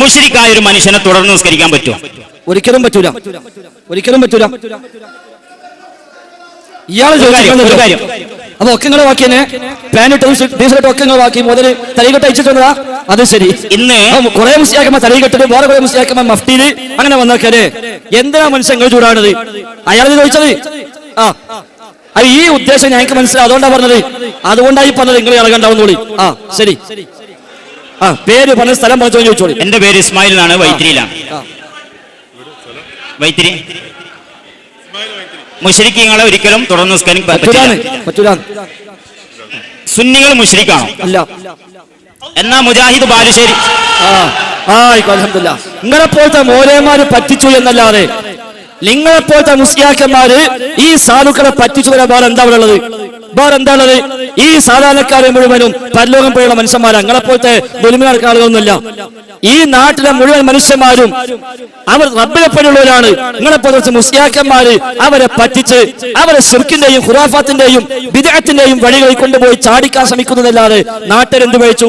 മുശ്രിക്കായ ഒരു മനുഷ്യനെ തുടർന്ന് നിസ്കരിക്കാൻ പറ്റുമോ? ഒരിക്കലും പറ്റൂല, ഒരിക്കലും പറ്റൂല. ഇയാള് ഒരു കാര്യം, അപ്പൊ ഒക്കെ നിങ്ങളെ വാക്കിനെ പാന്റ് ടീഷർട്ട് ഒക്കെ നിങ്ങൾ വാക്കി മുതൽ തലകെട്ട് അയച്ചിട്ടുള്ളതാ. അത് ശരി, ഇന്ന് കുറെ മുസ്ലിയാക്കന്മാർ തലകെട്ടിട്ട് വേറെ കുറെ മുസ്ലിയാക്കന്മാർ മഫ്തിയില് അങ്ങനെ വന്നേക്കല്ലേ. എന്തിനാ മനുഷ്യങ്ങൾ ചൂടാണത്? അയാളത് ചോദിച്ചത്. അത് ഈ ഉദ്ദേശം ഞങ്ങൾക്ക് മനസ്സിലാവും, അതുകൊണ്ടാ പറഞ്ഞത്. അതുകൊണ്ടായി പറഞ്ഞത് നിങ്ങൾ ഇളകണ്ടാവുന്നോളി. ശരി, പേര് പറഞ്ഞ സ്ഥലം പറഞ്ഞു ചോദിച്ചോളി. എന്റെ പേര് ഇസ്മായിൽ എന്നാണ്, വൈത്തിരിയിലാണ്. വൈത്തിരി മുശ്രിക്കുകളെ ഒരിക്കലും തുടർന്ന് നിസ്കരിക്കാൻ പറ്റില്ല. സുന്നികൾ മുശ്രിക്കാണോ? അല്ല. എന്നാ മുജാഹിദ് ബാലുശ്ശേരി അൽഹംദുലില്ലാഹ് നിങ്ങളെപ്പോലത്തെ മോലേമാര് പറ്റിച്ചു എന്നല്ലാതെ നിങ്ങളെപ്പോലത്തെ മുസ്ലിയാക്കന്മാര് ഈ സാധുക്കളെ പറ്റിച്ചു വരാൻ വേറെന്താ ഉള്ളത്? ഈ സാധാരണക്കാരെ മുഴുവനും പരലോകം പോയുള്ള മനുഷ്യന്മാരാ. നിങ്ങളെപ്പോലത്തെ ദുൽമിന് നടക്കുന്ന ആളുകളൊന്നുമില്ല. ഈ നാട്ടിലെ മുഴുവൻ മനുഷ്യന്മാരും അവർ റബ്ബിനെ പോലുള്ളവരാണ്. നിങ്ങളെപ്പോലത്തെ മുസ്ലിയാക്കന്മാര് അവരെ പറ്റിച്ച് അവരെ ശിർക്കിന്റെയും ഖുറാഫാത്തിന്റെയും ബിദ്അത്തിന്റെയും വഴികളിൽ കൊണ്ടുപോയി ചാടിക്കാൻ ശ്രമിക്കുന്നതല്ലാതെ നാട്ടിലെന്ത് കഴിച്ചു?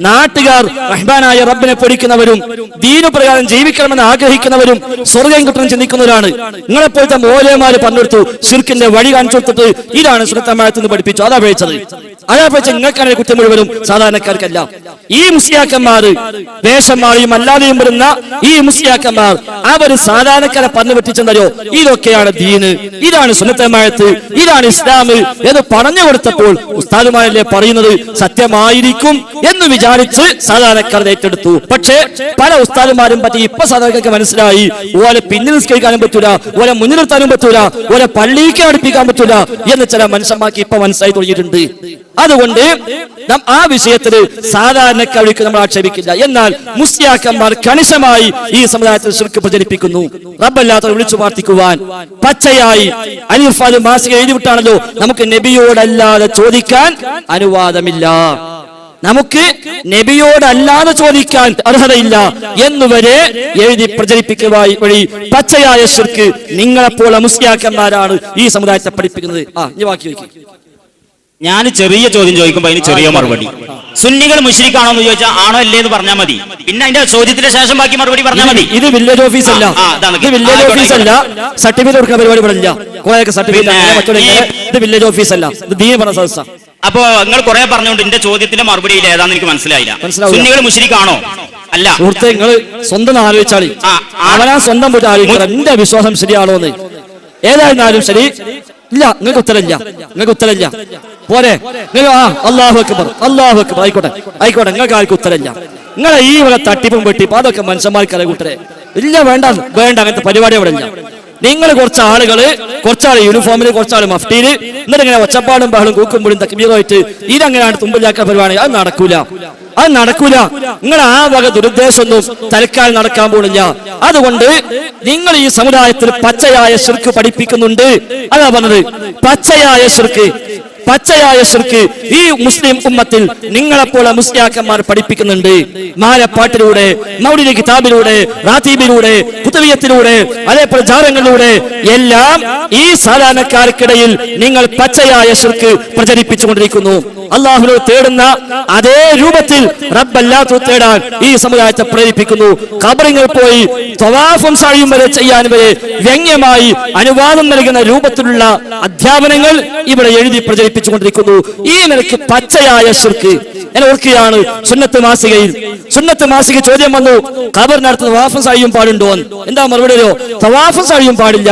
നാട്ടുകാർ റഹ്മാനായ റബ്ബിനെ പൊടിക്കുന്നവരും ദീനു പ്രകാരം ജീവിക്കണമെന്ന് ആഗ്രഹിക്കുന്നവരും സ്വർഗ്ഗം കിട്ടണം ചിന്തിക്കുന്നവരാണ്. നിങ്ങളെപ്പോലത്തെ മോലേമാര് പറഞ്ഞെടുത്തു, ശിർക്കിന്റെ വഴി കാണിച്ചു കൊടുത്തിട്ട് ഇതാണ് സുന്നത്ത് പഠിപ്പിച്ചു. അതാ പേടിച്ചത്. നിങ്ങൾക്കാണ് കുറ്റം മുഴുവനും, സാധാരണക്കാർക്കല്ല. ഈ മുസ്ലിയാക്കന്മാർ വേഷം മാറിയും അല്ലാതെയും വരുന്ന ഈ മുസ്ലിയാക്കന്മാർ അവര് സാധാരണക്കാരെ പറഞ്ഞു പറ്റിച്ചെന്നോ ഇതൊക്കെയാണ് ദീന്, ഇതാണ് സുന്നത്ത്, ഇതാണ് ഇസ്ലാം എന്ന് പറഞ്ഞു കൊടുത്തപ്പോൾ ഉസ്താദുമാരല്ലേ പറയുന്നത് സത്യമായിരിക്കും എന്ന് വിചാരിച്ച് സാധാരണക്കാർ ഏറ്റെടുത്തു. പക്ഷേ പല ഉസ്താദുമാരും പറ്റി ഇപ്പൊ സാധാരണക്കാർക്ക് മനസ്സിലായി, ഓലെ പിന്നിൽ നിസ്കരിക്കാനും പറ്റൂല, ഓലെ മുന്നിൽ നിർത്താനും പറ്റൂല, ഓലെ പള്ളിക്ക് അടുപ്പിക്കാൻ പറ്റൂല എന്ന് ചില മനുഷ്യന്മാർക്ക് ഇപ്പൊ മനസ്സിലായി തുടങ്ങിയിട്ടുണ്ട്. അതുകൊണ്ട് ആ വിഷയത്തിൽ സാധാരണക്കാർക്ക് നമ്മൾ ആക്ഷേപിക്കില്ല. എന്നാൽ മുസ്ലിയാക്കന്മാർ കണിശമായി ഈ സമുദായത്തിൽ ശിർക്ക് പ്രചരിപ്പിക്കുന്നു. റബ്ബല്ലാത്തവരെ വിളിച്ചു പ്രാർത്ഥിക്കുവാൻ പച്ചയായി അലിഫാദ് മാസിക എഴുതിവിട്ടാണല്ലോ നമുക്ക് നബിയോടല്ലാതെ ചോദിക്കാൻ അനുവാദമില്ല, നമുക്ക് നബിയോടല്ലാതെ ചോദിക്കാൻ അർഹതയില്ല എന്നുവരെ എഴുതി പ്രചരിപ്പിക്കുക വഴി പച്ചയായ ശിർക്ക് നിങ്ങളെപ്പോലെ മുസ്ലിയാക്കന്മാരാണ് ഈ സമുദായത്തെ പഠിപ്പിക്കുന്നത്. ഇനി ബാക്കി വയ്ക്കും. ഞാൻ ചെറിയ ചോദ്യം ചോദിക്കുമ്പോൾ അതിന് ചെറിയ മറുപടി. സുന്നികൾ മുശ്രിക്കാണോ എന്ന് ചോദിച്ചാൽ ആണോ അല്ലേ എന്ന് പറഞ്ഞാൽ മതി. പിന്നെ അതിന്റെ ചോദ്യത്തിന്റെ ശേഷം ബാക്കി മറുപടി പറഞ്ഞാൽ മതി. ഇത് വില്ലേജ് ഓഫീസ് അല്ല, സർട്ടിഫിക്കറ്റ് കൊടുക്കുന്ന പരിപാടി പറഞ്ഞില്ല. ഇത് വില്ലേജ് ഓഫീസ് അല്ല, ഇത് ദീൻ പറഞ്ഞ സദസ്സ. അപ്പോ നിങ്ങൾ കുറെ പറഞ്ഞുകൊണ്ട് എന്റെ ചോദ്യത്തിന്റെ മറുപടിയിൽ ഏതാന്ന് എനിക്ക് മനസ്സിലായില്ല. സുന്നികൾ മുശ്രിക്കാണോ? അല്ല. സുഹൃത്തെ, നിങ്ങൾ സ്വന്തം ആലോചിച്ചാളി, അവനാ സ്വന്തം പോയിട്ട് ആലോചിക്കണം എന്റെ വിശ്വാസം ശരിയാണോ എന്ന്. ഏതായിരുന്നാലും ശരി, ഇല്ല, നിങ്ങൾക്ക് ഉത്തരമില്ല പോരെ. അല്ലാഹു അക്ബർ ആയിക്കോട്ടെ, നിങ്ങൾക്ക് ആർക്കും ഉത്തരമില്ല. നിങ്ങളെ ഈ വരെ തട്ടിപ്പും വെട്ടിപ്പും അതൊക്കെ മനുഷ്യന്മാർക്കറിയ കൂട്ടരെ. ഇല്ല, വേണ്ട അങ്ങനത്തെ പരിപാടി അവിടെ ഇല്ല. നിങ്ങൾ കുറച്ചാള് യൂണിഫോമില്, കുറച്ചാള് മഫ്റ്റിയില്, എന്നിട്ട് ഇങ്ങനെ ഒച്ചപ്പാടും ബഹളും കൂക്കുമ്പോഴും തക്ബീറുമായിട്ട് ഇതങ്ങനെയാണ് തുമ്പിലാക്കാൻ പരിപാടി. അത് നടക്കൂല. നിങ്ങൾ ആ വക ദുരുദ്ദേശമൊന്നും തൽക്കാലം നടക്കാൻ പോണില്ല. അതുകൊണ്ട് നിങ്ങൾ ഈ സമുദായത്തിൽ പച്ചയായ ശിർക്ക് പഠിപ്പിക്കുന്നുണ്ട്. അതാ പറഞ്ഞത്, പച്ചയായ ശിർക്ക് ഈ മുസ്ലിം ഉമ്മത്തിൽ നിങ്ങളെപ്പോലെ മുസ്ലിയാക്കന്മാർ പഠിപ്പിക്കുന്നുണ്ട്. മാലപ്പാട്ടിലൂടെ, മൗലിദ് കിതാബിലൂടെ, റാത്തീബിലൂടെ, കുതുബിയത്തിലൂടെ, അതേപോലെ ജാറങ്ങളിലൂടെ എല്ലാം ഈ സാധാരണക്കാർക്കിടയിൽ നിങ്ങൾ പച്ചയായ ശിർക്ക് പ്രചരിപ്പിച്ചുകൊണ്ടിരിക്കുന്നു. അല്ലാഹുവിനെ തേടുന്ന അതേ രൂപത്തിൽ റബ്ബല്ലാഹു തേടാൻ ഈ സമുദായത്തെ പ്രേരിപ്പിക്കുന്നു. ഖബറിൽ പോയി തവാഫും സഅയും വരെ ചെയ്യാൻ വരെ വ്യംഗ്യമായി അനുവാദം നൽകുന്ന രൂപത്തിലുള്ള അധ്യാപനങ്ങൾ ഇവിടെ എഴുതി പ്രചരിപ്പിച്ചുകൊണ്ടിരിക്കുന്നു. ഈ നിലയ്ക്ക് പച്ചയായ ശിർക്ക്. ഞാൻ ഓർക്കുകയാണ്, സുന്നത്ത് മാസിക ചോദ്യം വന്നു, ഖബറിനടുത്ത് തവാഫും സഅയും പാടുണ്ടോ? എന്താ മറുപടിയോ? തവാഫും സഅയും പാടില്ല,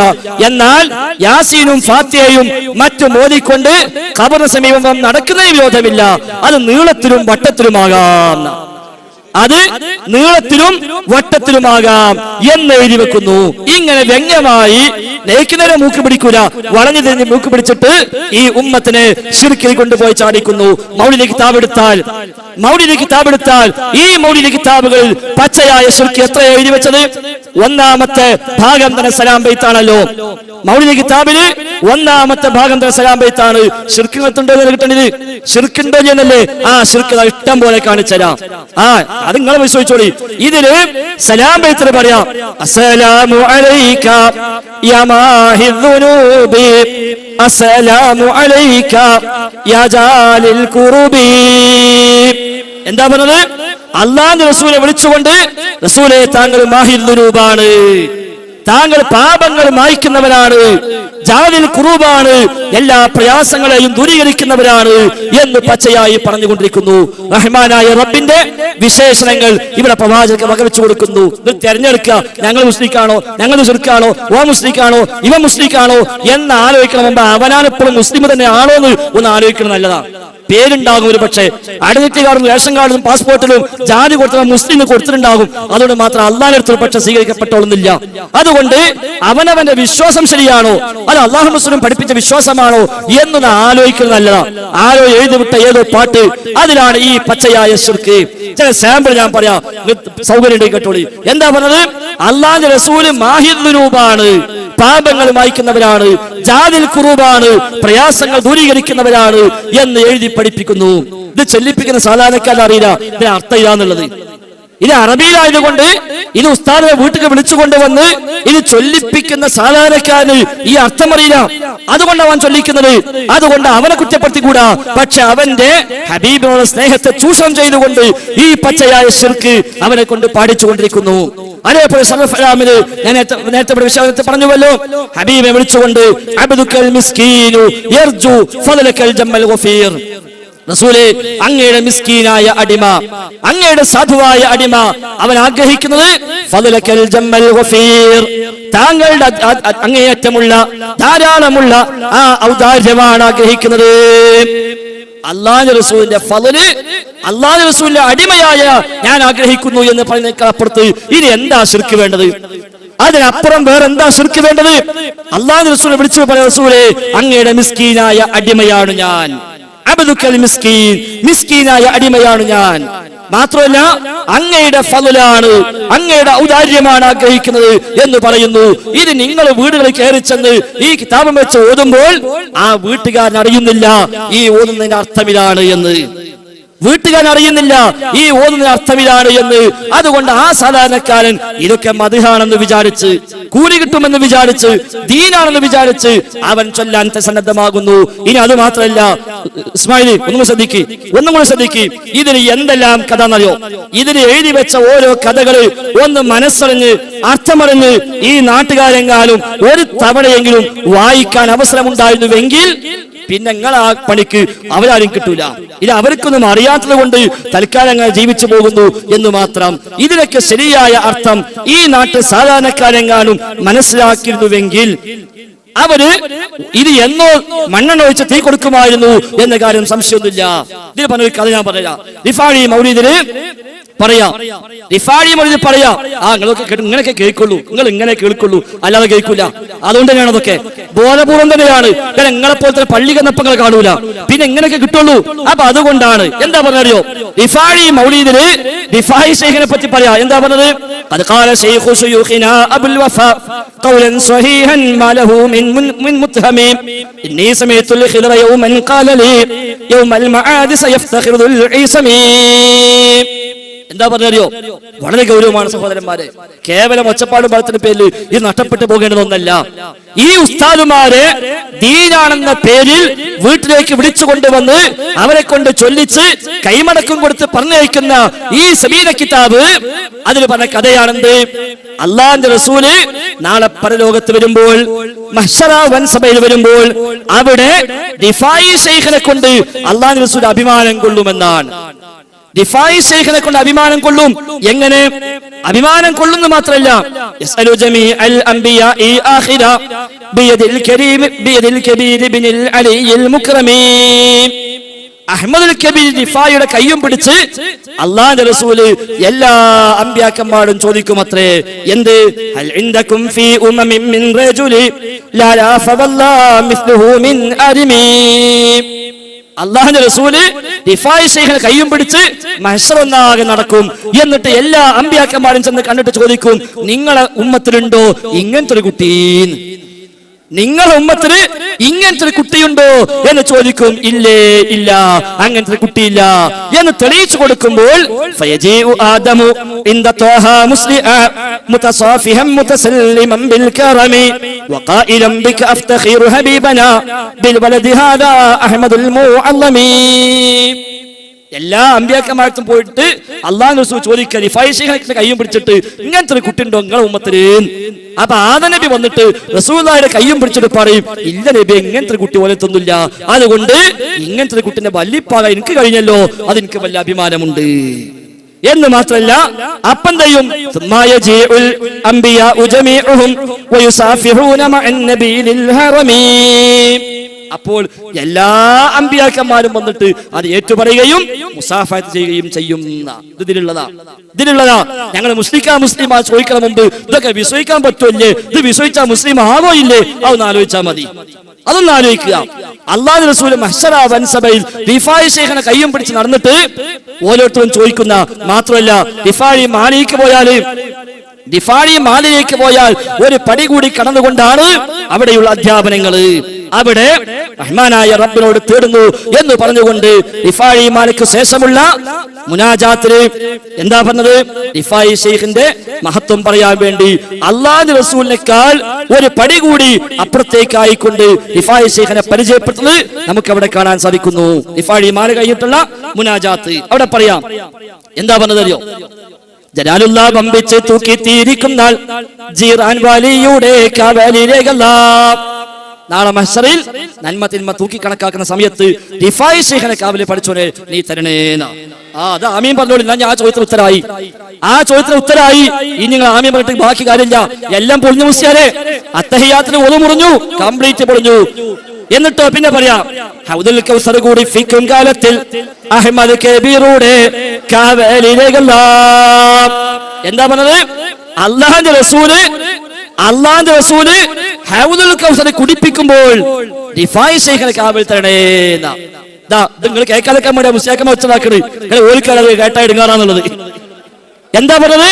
എന്നാൽ യാസീനും ഫാത്തിഹയും മറ്റും ഓതിക്കൊണ്ട് ഖബറിന് സമീപം നടക്കുന്ന വിരോധമില്ല. അത് നീളത്തിലും വട്ടത്തിലുമാകാം എന്ന് എഴുതി വെക്കുന്നു. ഇങ്ങനെ വ്യംഗ്യമായി നേക്കുന്നവരെ മൂക്ക് പിടിക്കൂല, വളഞ്ഞു തിരിഞ്ഞ് മൂക്ക് പിടിച്ചിട്ട് ഈ ഉമ്മത്തിനെ ശിർക്കിൽ കൊണ്ടുപോയി ചാടിക്കുന്നു. മൗലിദ് കിതാബ് എടുത്താൽ ഈ മൗലിദ് കിതാബുകളിൽ പച്ചയായ ശിർക്ക് എത്ര എഴുതി വെച്ചത്? ഒന്നാമത്തെ ഭാഗം തന്നെ സലാം ബൈത്താണല്ലോ. മൗലിദ് കിതാബില് ഒന്നാമത്തെ ഭാഗം തന്നെ സലാം ബൈത്താണ്. ശിർക്കിനത്തുണ്ടോ എന്ന് കിട്ടേണ്ടത്? ശിർക്കുണ്ടോ എന്നല്ലേ? ശിർക്ക് ഇഷ്ടം പോലെ കാണിച്ചരാം. അത് നിങ്ങൾ വിശ്വസിച്ചോളി. ഇതില് സലാം ബൈത്തിൽ പറയാം, അസ്സലാമു അലൈക യാ മാഹിദ്ദുനൂബി, അസ്സലാമു അലൈക യാ ജാലിൽ ഖുറുബി. എന്താ പറഞ്ഞത്? അള്ളാഹുവിന്റെ റസൂലെ വിളിച്ചുകൊണ്ട് റസൂലെ താങ്കൾ മാഹിർ ദുനൂബാണ്, താങ്കൾ പാപങ്ങൾ മായ്ക്കുന്നവരാണ്, ജാദിൽ ഖുറൂബാണ്, എല്ലാ പ്രയാസങ്ങളെയും ദൂരീകരിക്കുന്നവരാണ് എന്ന് പച്ചയായി പറഞ്ഞുകൊണ്ടിരിക്കുന്നു. റഹ്മാനായ റബ്ബിന്റെ വിശേഷണങ്ങൾ ഇവിടെ പ്രവാചകൻ വകവെച്ചു കൊടുക്കുന്നു. ഇത് തെരഞ്ഞെടുക്കുക, ഞങ്ങൾ മുസ്ലിക്കാണോ, ഞങ്ങൾ മുസ്ലിക്കാണോ, ഓ മുസ്ലിക്കാണോ, ഇവ മുസ്ലിക്കാണോ എന്ന് ആലോചിക്കണം മുമ്പ് അവനാനെപ്പോഴും മുസ്ലിം തന്നെ ആണോ എന്ന് ഒന്ന് ആലോചിക്കണം. നല്ലതാണ്. പേരുണ്ടാകും, ഒരു പക്ഷേ ഐഡന്റിറ്റി കാർഡും റേഷൻ കാർഡിലും പാസ്പോർട്ടിലും ജാതി കൊടുത്ത മുസ്ലിം കൊടുത്തിട്ടുണ്ടാകും. അതുകൊണ്ട് മാത്രം അള്ളാഹിന്റെ അടുത്ത് പക്ഷെ സ്വീകരിക്കപ്പെട്ടോളുന്നില്ല. അതുകൊണ്ട് അവനവന്റെ വിശ്വാസം ശരിയാണോ, അത് അള്ളാഹു മുസ്ലിം പഠിപ്പിച്ച വിശ്വാസമാണോ എന്നൊന്ന് ആലോചിക്കുന്നത് നല്ലതാണ്. ആരോ എഴുതിവിട്ട ഏതോ പാട്ട്, അതിലാണ് ഈ പച്ചയായ ശിർക്ക്. ചില സാമ്പിൾ ഞാൻ പറയാം, സൗകര്യം കേട്ടോളി. എന്താ പറഞ്ഞത്? അള്ളാഹിന്റെ റസൂല് മാഹിർ ദുനൂബാണ്, പാപങ്ങൾ മായ്ക്കുന്നവരാണ്, ജാദിൽ ഖുറൂബാണ്, പ്രയാസങ്ങൾ ദൂരീകരിക്കുന്നവരാണ് എന്ന് എഴുതി പഠിപ്പിക്കുന്നു. ഇത് ചൊല്ലിപ്പിക്കുന്ന സാധാരണക്കാരൻ അറിയില്ല ഇതിന് അർത്ഥം ഇതാന്നുള്ളത്. ഇത് അറബിയിലായതുകൊണ്ട് ഇത് ഉസ്താദിനെ വീട്ടിൽ വിളിച്ചുകൊണ്ടുവന്ന് ഇത് ചൊല്ലിപ്പിക്കുന്ന സാധാരണക്കാരന് ഈ അർത്ഥം അറിയില്ല. അതുകൊണ്ട് അവൻ ചൊല്ലിക്കുന്നത്. അതുകൊണ്ട് അവനെ കുറ്റപ്പെടുത്തിക്കൂടാ. പക്ഷെ അവന്റെ ഹബീബിനോട് സ്നേഹത്തെ ചൂഷണം ചെയ്തുകൊണ്ട് ഈ പച്ചയായ ശിർക്ക് അവനെ കൊണ്ട് പാടിച്ചുകൊണ്ടിരിക്കുന്നു. അതേപോലെ സറഫലാമിന് ഞാൻ നേരത്തെ വിഷയത്തെ പറഞ്ഞുവല്ലോ, ഹബീബെ വിളിച്ചുകൊണ്ട് അബ്ദുക്കൽ മിസ്കീനു യർജു ഫളലക്കൽ ജമ്മൽ ഗഫീർ. റസൂലേ, അങ്ങയുടെ മിസ്കീനായ അടിമ, അങ്ങയുടെ സാധുവായ അടിമ, അവൻ ആഗ്രഹിക്കുന്നത് ഫളലക്കൽ ജമ്മൽ ഗഫീർ, താങ്കളുടെ അങ്ങേയറ്റമുള്ള ധാരാളമുള്ള ആ ഔദാര്യമാണ് ആഗ്രഹിക്കുന്നത്. അല്ലാഹുവിന്റെ റസൂലിന്റെ ഫളല്, അല്ലാഹുവിന്റെ റസൂലിന്റെ അടിമയായ ഞാൻ ആഗ്രഹിക്കുന്നു എന്ന് പറയുന്നതിനേക്കാൾ അപ്പുറത്ത് ഇനി എന്താ ശിർക്ക് വേണ്ടത്? അതിനപ്പുറം വേറെ എന്താ ശിർക്ക് വേണ്ടത്? അല്ലാഹുവിന്റെ റസൂലിനെ വിളിച്ചു പറയാ, റസൂലേ, അങ്ങയുടെ മിസ്കീനായ അടിമയാണ് ഞാൻ. അബ്ദുക്കൽ മിസ്കീൻ, മിസ്കീനായ അടിമയാണ് ഞാൻ. മാത്രമല്ല അങ്ങയുടെ ഫളലാണ്, അങ്ങയുടെ ഔദാര്യമാണ് ആഗ്രഹിക്കുന്നത് എന്ന് പറയുന്നു. ഇത് നിങ്ങൾ വീടുകളിൽ കയറി ചെന്ന് ഈ കിതാബം വെച്ച് ഓതുമ്പോൾ ആ വീട്ടുകാരൻ അറിയുന്നില്ല ഈ ഓതുന്നതിന്റെ അർത്ഥമിതാണ് എന്ന്. വീട്ടുകാരൻ അറിയുന്നില്ല ഈ ഓതുന്നതിന് അർത്ഥമിലാണ് എന്ന്. അതുകൊണ്ട് ആ സാധാരണക്കാരൻ ഇതൊക്കെ മദ്ഹാണെന്ന് വിചാരിച്ച്, കൂലി കിട്ടുമെന്ന് വിചാരിച്ച്, ദീനാണെന്ന് വിചാരിച്ച് അവൻ ചൊല്ലാൻ സന്നദ്ധമാകുന്നു. ഇനി അത് മാത്രമല്ല, ഇസ്മായിലി ഒന്നും കൂടെ ശ്രദ്ധിക്ക്. ഇതിന് എന്തെല്ലാം കഥ എന്നറിയോ? ഇതിന് എഴുതി വെച്ച ഓരോ കഥകള് ഒന്ന് മനസ്സറിഞ്ഞ് അർത്ഥമറിഞ്ഞ് ഈ നാട്ടുകാരെങ്ങാനും ഒരു തവണയെങ്കിലും വായിക്കാൻ അവസരമുണ്ടായിരുന്നുവെങ്കിൽ പിന്നെ നിങ്ങൾ ആ പണിക്ക് അവരാരും കിട്ടൂല. ഇത് അവർക്കൊന്നും അറിയാത്തത് കൊണ്ട് തൽക്കാലം ജീവിച്ചു പോകുന്നു എന്ന് മാത്രം. ഇതിനൊക്കെ ശരിയായ അർത്ഥം ഈ നാട്ടിൽ സാധാരണക്കാരെങ്ങാനും മനസ്സിലാക്കിയിരുന്നുവെങ്കിൽ അവര് ഇത് എന്നോ മണ്ണെണ്ണ ഒഴിച്ച് തീ കൊടുക്കുമായിരുന്നു എന്ന കാര്യം സംശയമൊന്നുമില്ല. ഇതിന് പറഞ്ഞ കഥ ഞാൻ പറയാം. റിഫാഴി മൗലീദിന് പറയാ, റിഫാഴി മൗലീദ് പറയാ, നിങ്ങളൊക്കെ ഇങ്ങനെയൊക്കെ കേൾക്കുള്ളൂ, നിങ്ങൾ ഇങ്ങനെ കേൾക്കുള്ളൂ, അല്ലാതെ കേൾക്കൂല. അതുകൊണ്ട് തന്നെയാണ് അതൊക്കെ ബോധപൂർവം തന്നെയാണ്. കാരണം നിങ്ങളെ പോലത്തെ പള്ളി കന്നപ്പങ്ങൾ കാണൂല, പിന്നെ എങ്ങനെയൊക്കെ കിട്ടുള്ളൂ. അപ്പൊ അതുകൊണ്ടാണ്. എന്താ പറഞ്ഞറിയോ? റിഫാഴി മൗലീദിന് റിഫായി ശൈഖിനെ പറ്റി പറയാ. എന്താ പറഞ്ഞത്? ഖദ് ഖാല ശൈഖു ശുയൂഖിനാ അബുൽ വഫാ ഖൗലൻ സ്വഹീഹൻ മാ ലഹു മിൻ മുത്ഹമി ഇന്നി സമീഅത്തുൽ ഖിദ്റ യൗമൻ ഖാല ലി യൗമൽ മആദി സയഫ്തഖിറു ദുൽ ഈസമി. എന്താ പറഞ്ഞറിയോ? വളരെ ഗൗരവമാണ് സഹോദരന്മാരെ. കേവലം ഒച്ചപ്പാടും ബലത്തിന്റെ പേരിൽ ഇത് നഷ്ടപ്പെട്ടു പോകേണ്ടതൊന്നല്ല. ഈ ഉസ്താദുമാരെ ദീനാണെന്ന പേരിൽ വീട്ടിലേക്ക് വിളിച്ചു കൊണ്ടുവന്ന് അവരെ കൊണ്ട് ചൊല്ലിച്ച് കൈമടക്കം കൊടുത്ത് പറഞ്ഞയക്കുന്ന ഈ സബീന കിതാബ്, അതിൽ പറഞ്ഞ കഥയാണെന്ത്? അള്ളാഹുവിന്റെ റസൂല് നാളെ പരലോകത്ത് വരുമ്പോൾ, മഹ്ശറ വൻസഭയിൽ വരുമ്പോൾ അവിടെ റിഫായി ശൈഖിനെ കൊണ്ട് അള്ളാഹുവിന്റെ റസൂൽ അഭിമാനം കൊള്ളുമെന്നാണ്. റിഫായി ശൈഖിനെ കൊണ്ട് അഭിമാനം കൊള്ളും. എങ്ങനെ അഭിമാനം കൊള്ളുന്നു മാത്രമല്ല, യസ്അലു ജമീഅൽ അംബിയാഇ ആഖിറ ബിയദിൽ കരീം ബിയദിൽ കബീർ ഇബ്നുൽ അലിയിൽ മുക്രമീ. അഹ്മദുൽ കബീർ റിഫായിയുടെ കയ്യും പിടിച്ച് അല്ലാഹുവിന്റെ റസൂല് എല്ലാ അമ്പിയാക്കന്മാരും ചോദിക്കുമത്രേ, എന്ത്? ഹൽ ഇൻദകും ഫീ ഉമമിൻ മിൻ റജുലി ലാ ലാഫ വല്ലാഹി മിസ്ലുഹു മിൻ അരിമീ. അള്ളാഹുവിന്റെ റസൂല് റിഫായി ശൈഖിനെ കയ്യും പിടിച്ച് മഹ്ശർ ഒന്നാകെ നടക്കും. എന്നിട്ട് എല്ലാ അമ്പിയാക്കന്മാരും ചെന്ന് കണ്ടിട്ട് ചോദിക്കും, നിങ്ങളെ ഉമ്മത്തിലുണ്ടോ ഇങ്ങനത്തെ ഒരു കുട്ടി? നിങ്ങളുടെ ഉമ്മത്തിന് ഇങ്ങനത്തെ ഒരു കുട്ടിയുണ്ടോ എന്ന് ചോദിക്കും. ഇല്ലേ, ഇല്ല, അങ്ങനത്തെ കുട്ടിയില്ല എന്ന് തെളിയിച്ചു കൊടുക്കുമ്പോൾ ഫയജീഉ ആദമു ഇൻദ ത്വാഹ മുസ്ലിഅ മുതസാഫിഹൻ മുതസല്ലിമൻ ബിൽ കറമി വഖായിലൻ ബിക അഫ്തഖിറു ഹബീബനാ ബിൽ വലദി ഹാദാ അഹ്മദുൽ മുഅല്ലമി. എല്ലാ അമ്പിയാക്കന്മാർക്കും പോയിട്ട് അള്ളാഹു റസൂൽ ചോദിക്കുക റിഫായി ശൈഖിന്റെ കയ്യും പിടിച്ചിട്ട് ഇങ്ങനത്തെ ഒരു കുട്ടി ഉണ്ടോ നിങ്ങളെ ഉമ്മത്തില്? അപ്പൊ ആദ നബി വന്നിട്ട് റസൂലുള്ളാഹിയുടെ കയ്യും പിടിച്ചിട്ട് പറയും, ഇല്ല നബി, ഇങ്ങനത്തെ ഒരു കുട്ടി പോലത്തൊന്നുമില്ല. അതുകൊണ്ട് ഇങ്ങനത്തെ ഒരു കുട്ടിന്റെ വല്ലിപ്പാക എനിക്ക് കഴിഞ്ഞല്ലോ, അതെനിക്ക് വലിയ അഭിമാനമുണ്ട് എന്ന് മാത്രല്ല, അപ്പം ചെയ്യും അപ്പോൾ എല്ലാ അമ്പിയാക്കന്മാരും വന്നിട്ട് അത് ഏറ്റുപറയുകയും മുസാഫഹത്ത് ചെയ്യുകയും ചെയ്യും. ഇതിലുള്ളതാ ഞങ്ങൾ മുസ്ലിമാ ചോദിക്കണ മുമ്പ് ഇതൊക്കെ വിശ്വസിക്കാൻ പറ്റുമല്ലേ, ഇത് വിശ്വസിച്ചാൽ മുസ്ലിം ആകോ ഇല്ലേ, അതൊന്ന് ആലോചിച്ചാൽ മതി. അതൊന്ന് ആലോചിക്കുക. അല്ലാഹു റസൂൽ മഹ്ശറ വൻസബയിൽ റിഫായി ശൈഖിനെ കയ്യും പിടിച്ച് നടന്നിട്ട് ഓരോരുത്തരും ചോദിക്കുന്ന മാത്രമല്ല, റിഫായി മാലിലേക്ക് പോയാൽ ഒരു പടി കൂടി കടന്നുകൊണ്ടാണ് അവിടെയുള്ള അധ്യാപനങ്ങള്. അവിടെ റഹ്മാനായ റബ്ബിനോട് തേടുന്നു എന്ന് പറഞ്ഞുകൊണ്ട് റിഫായി മാലിക്ക് ശേഷമുള്ള മുനാജാത്തില് എന്താ പറഞ്ഞത്? റിഫായി ശൈഖിന്റെ മഹത്വം പറയാൻ വേണ്ടി അല്ലാഹു റസൂലിനേക്കാൾ ഒരു പടി കൂടി അപ്പുറത്തേക്കായിക്കൊണ്ട് റിഫായി ശൈഖിനെ പരിചയപ്പെടുത്തുന്നത് നമുക്ക് അവിടെ കാണാൻ സാധിക്കുന്നു. റിഫായി മാലിക് കഴിഞ്ഞിട്ടുള്ള മുനാജാത്ത് അവിടെ പറയാം. എന്താ പറഞ്ഞതറിയോ? ജലാലുള്ള വമ്പിച്ച് തൂക്കി തീരിക്കും നാൾ ജീറാൻ വലിയുടെ കാവലിലേക്കല്ല. നാളെ മഹ്ശറിൽ നന്മ തിന്മ തൂക്കി കണക്കാക്കുന്ന സമയത്ത് റിഫായി ശൈഖിനെ കാവലിൽ പഠിച്ചോനെ നീ തരണേന. അത് ആമീൻ പറഞ്ഞോളി. ഞാൻ ആ ചോദ്യത്തിന് ഉത്തരായി. ഇനി നിങ്ങൾ ആമീൻ പറഞ്ഞിട്ട് ബാക്കി കാര്യമില്ല, എല്ലാം പൊളിഞ്ഞു. മുസ്ലിയാരെ അത്തഹിയാത്തിന് ഒതു മുറിഞ്ഞു, കംപ്ലീറ്റ് പൊളിഞ്ഞു. എന്നിട്ടോ പിന്നെ പറയാം, ഹൗദുൽ കൗസർ കൂടി ഫിക്കും കാലത്തിൽ അഹ്മദ് കബീറുടെ കാവലിലേക്കല്ല. എന്താ പറഞ്ഞത്? അല്ലാഹുവിന്റെ റസൂല് ഹൗദുൽ കൗസർ കുടിപ്പിക്കുമ്പോൾ റിഫായി ശൈഖിനെ കാവൽ തരണേന്ന. നിങ്ങൾ കേൾക്കാതൊക്കെ വേണ്ടി മുസ്ലിയാക്കന്മാർ ഒച്ചതാക്കണ്, ഓലിക്കാതെ കേട്ടാ ഇടുങ്ങാറാന്നുള്ളത്. എന്താ പറഞ്ഞത്?